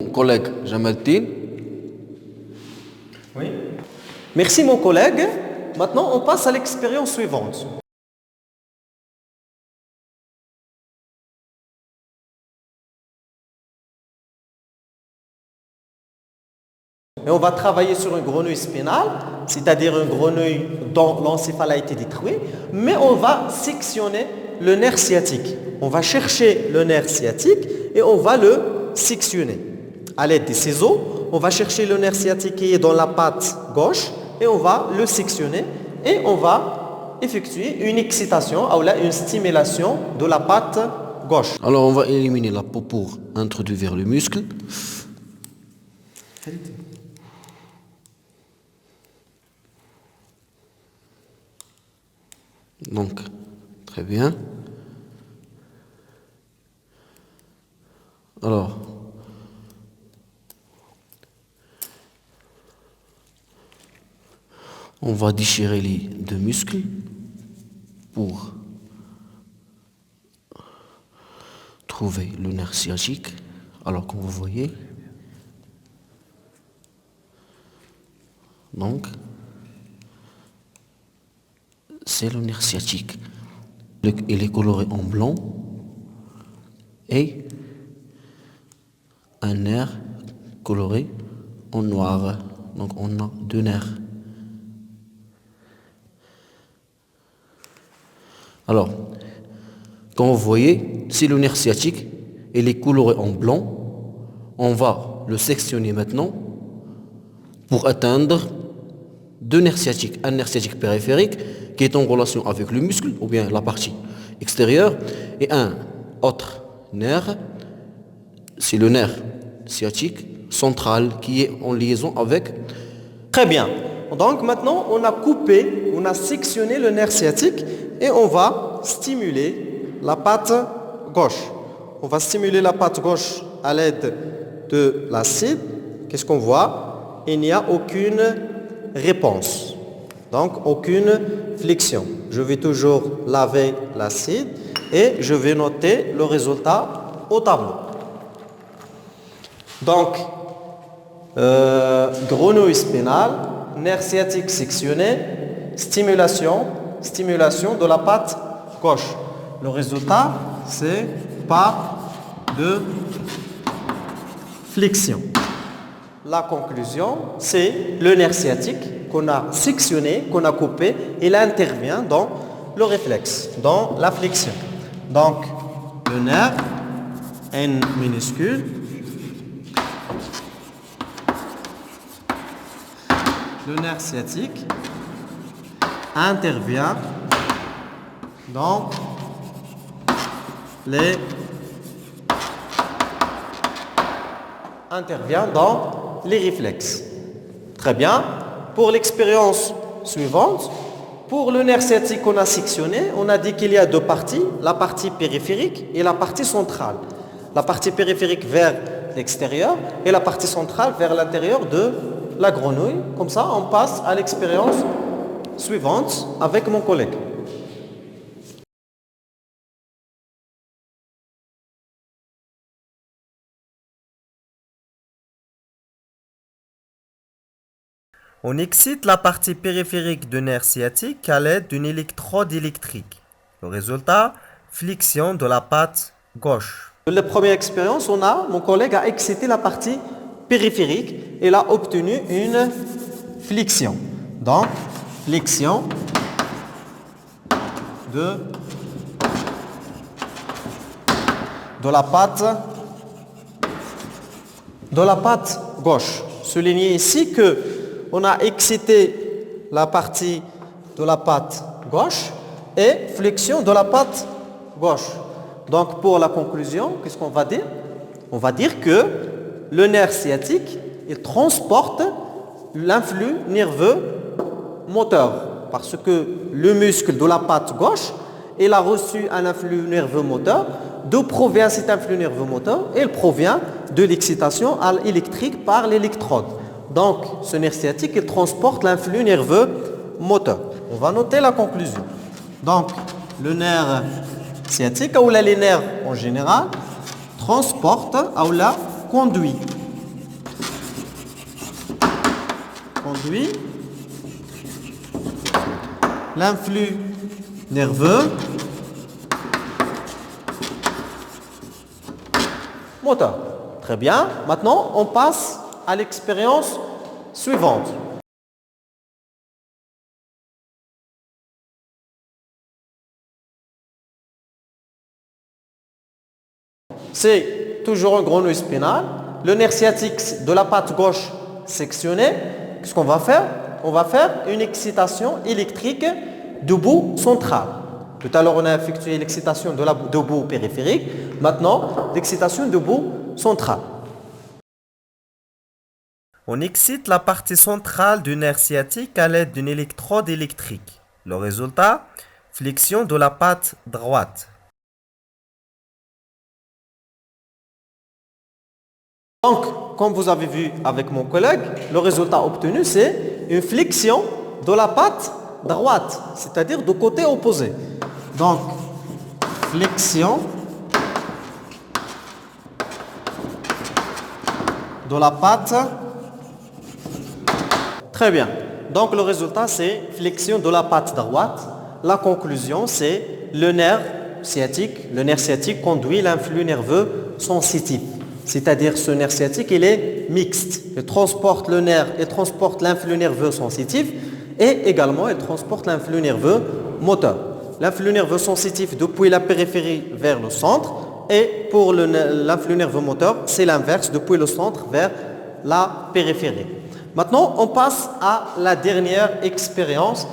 Mon collègue Jamaldine. Oui. Merci mon collègue. Maintenant, on passe à l'expérience suivante. Et on va travailler sur une grenouille spinale, c'est-à-dire une grenouille dont l'encéphale a été détruit, mais on va sectionner le nerf sciatique. On va chercher le nerf sciatique et on va le sectionner. À l'aide des ciseaux, on va chercher le nerf sciatique qui est dans la patte gauche et on va le sectionner et on va effectuer une excitation ou là une stimulation de la patte gauche. Alors on va éliminer la peau pour introduire le muscle. Donc, très bien. Alors, on va déchirer les deux muscles pour trouver le nerf sciatique. Alors, comme vous voyez, donc, c'est le nerf sciatique. Il est coloré en blanc et un nerf coloré en noir. Donc on a deux nerfs. Alors, comme vous voyez, si le nerf sciatique il est coloré en blanc, on va le sectionner maintenant pour atteindre deux nerfs sciatiques. Un nerf sciatique périphérique qui est en relation avec le muscle ou bien la partie extérieure et un autre nerf, c'est le nerf sciatique central qui est en liaison avec. Très bien. Donc maintenant, on a coupé, on a sectionné le nerf sciatique et on va stimuler la patte gauche. On va stimuler la patte gauche à l'aide de l'acide. Qu'est-ce qu'on voit? Il n'y a aucune réponse. Donc aucune flexion. Je vais toujours laver l'acide et je vais noter le résultat au tableau. Donc, grenouille spinale, nerf sciatique sectionné, stimulation de la patte gauche. Le résultat, c'est pas de flexion. La conclusion, c'est le nerf sciatique qu'on a sectionné, qu'on a coupé, il intervient dans le réflexe, dans la flexion. Donc, le nerf N minuscule, le nerf sciatique intervient dans les réflexes. Très bien. Pour l'expérience suivante, pour le nerf sciatique qu'on a sectionné, on a dit qu'il y a deux parties, la partie périphérique et la partie centrale. La partie périphérique vers l'extérieur et la partie centrale vers l'intérieur de la grenouille. Comme ça, on passe à l'expérience suivante avec mon collègue. On excite la partie périphérique du nerf sciatique à l'aide d'une électrode électrique. Le résultat, flexion de la patte gauche. Dans la première expérience, mon collègue a excité la partie périphérique et il a obtenu une flexion. Donc, flexion de la patte gauche. Soulignez ici que on a excité la partie de la patte gauche et flexion de la patte gauche. Donc pour la conclusion, qu'est-ce qu'on va dire? On va dire que le nerf sciatique, il transporte l'influx nerveux moteur parce que le muscle de la patte gauche, il a reçu un influx nerveux moteur. D'où provient cet influx nerveux moteur? Il provient de l'excitation électrique par l'électrode. Donc, ce nerf sciatique, il transporte l'influx nerveux moteur. On va noter la conclusion. Donc, le nerf sciatique, ou les nerfs en général, transporte ou la conduit conduit l'influx nerveux moteur. Très bien. Maintenant, on passe à l'expérience suivante. C'est toujours un grenouille spinale. Le nerf sciatique de la patte gauche sectionné. Qu'est-ce qu'on va faire? On va faire une excitation électrique du bout central. Tout à l'heure, on a effectué l'excitation du bout périphérique. Maintenant, l'excitation du bout central. On excite la partie centrale du nerf sciatique à l'aide d'une électrode électrique. Le résultat, flexion de la patte droite. Donc, comme vous avez vu avec mon collègue, le résultat obtenu, c'est une flexion de la patte droite, c'est-à-dire du côté opposé. Donc, flexion de la patte. Très bien. Donc, le résultat, c'est flexion de la patte droite. La conclusion, c'est le nerf sciatique conduit l'influx nerveux sensitif. C'est-à-dire ce nerf sciatique, il est mixte. Il transporte le nerf et transporte l'influx nerveux sensitif et également il transporte l'influx nerveux moteur. L'influx nerveux sensitif depuis la périphérie vers le centre et pour l'influx nerveux moteur, c'est l'inverse, depuis le centre vers la périphérie. Maintenant, on passe à la dernière expérience.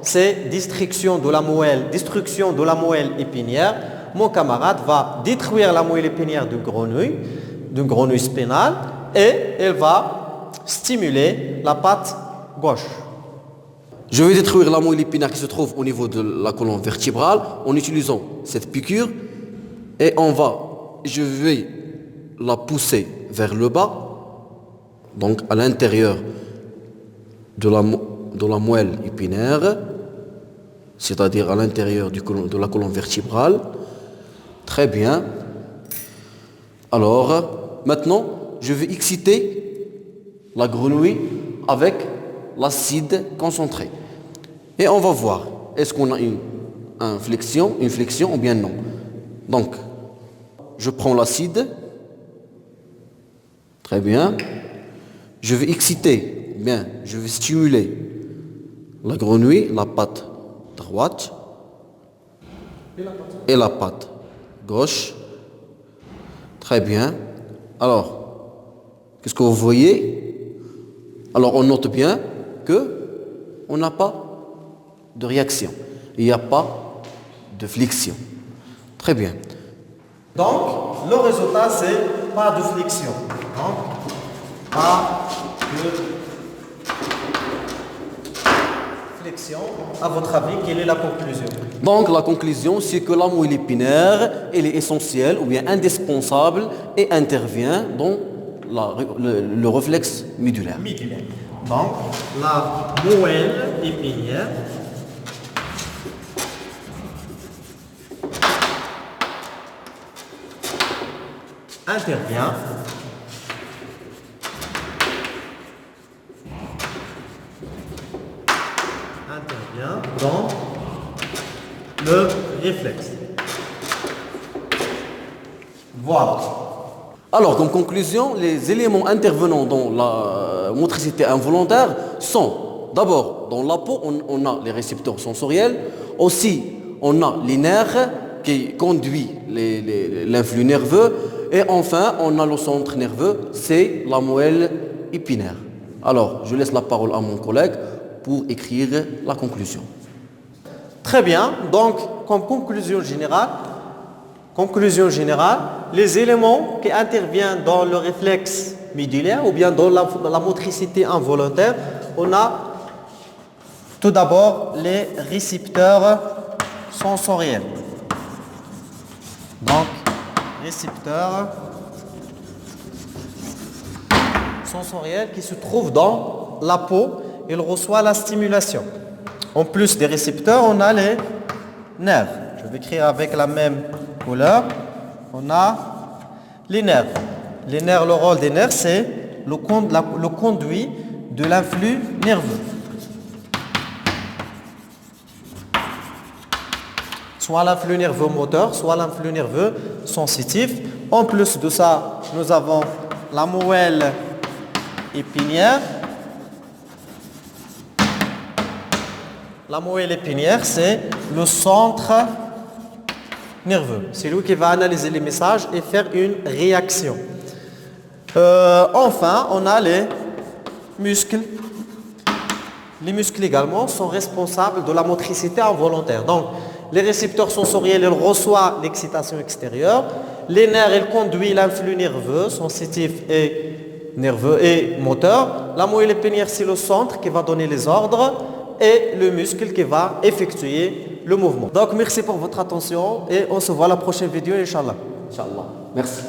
C'est destruction de la moelle épinière. Mon camarade va détruire la moelle épinière d'une grenouille spinale et elle va stimuler la patte gauche. Je vais détruire la moelle épinière qui se trouve au niveau de la colonne vertébrale en utilisant cette piqûre et je vais la pousser vers le bas, donc à l'intérieur de la moelle épinière, c'est-à-dire à l'intérieur de la colonne vertébrale. Très bien. Alors, maintenant, je vais exciter la grenouille avec l'acide concentré. Et on va voir, est-ce qu'on a une flexion ou bien non. Donc, je prends l'acide. Très bien. Je vais exciter, je vais stimuler la grenouille, la patte droite et la patte gauche. Très bien. Alors, qu'est-ce que vous voyez? Alors, on note bien que on n'a pas de réaction. Il n'y a pas de flexion. Très bien. Donc, le résultat, c'est pas de flexion. Donc, pas de flexion. À votre avis, quelle est la conclusion? Donc, la conclusion, c'est que la moelle épinière, elle est essentielle ou bien indispensable et intervient dans le réflexe médulaire. Donc, la moelle épinière intervient dans le réflexe. Voilà. Alors, comme conclusion, les éléments intervenant dans la motricité involontaire sont, d'abord, dans la peau, on a les récepteurs sensoriels, aussi, on a les nerfs qui conduisent l'influx nerveux, et enfin, on a le centre nerveux, c'est la moelle épinière. Alors, je laisse la parole à mon collègue pour écrire la conclusion. Très bien, donc, comme conclusion générale, les éléments qui interviennent dans le réflexe médulaire ou bien dans la motricité involontaire, on a tout d'abord les récepteurs sensoriels. Donc, récepteurs sensoriels qui se trouvent dans la peau, il reçoit la stimulation. En plus des récepteurs, on a les nerfs. Je vais écrire avec la même couleur. On a les nerfs. Les nerfs, le rôle des nerfs, c'est le conduit de l'influx nerveux. Soit l'influx nerveux moteur, soit l'influx nerveux sensitif. En plus de ça, nous avons la moelle épinière. La moelle épinière, c'est le centre nerveux. C'est lui qui va analyser les messages et faire une réaction. Enfin, on a les muscles. Les muscles également sont responsables de la motricité involontaire. Donc, les récepteurs sensoriels, ils reçoivent l'excitation extérieure. Les nerfs, ils conduisent l'influx nerveux, sensitif et nerveux et moteur. La moelle épinière, c'est le centre qui va donner les ordres et le muscle qui va effectuer le mouvement. Donc, merci pour votre attention et on se voit à la prochaine vidéo, Inch'Allah. Inch'Allah. Merci.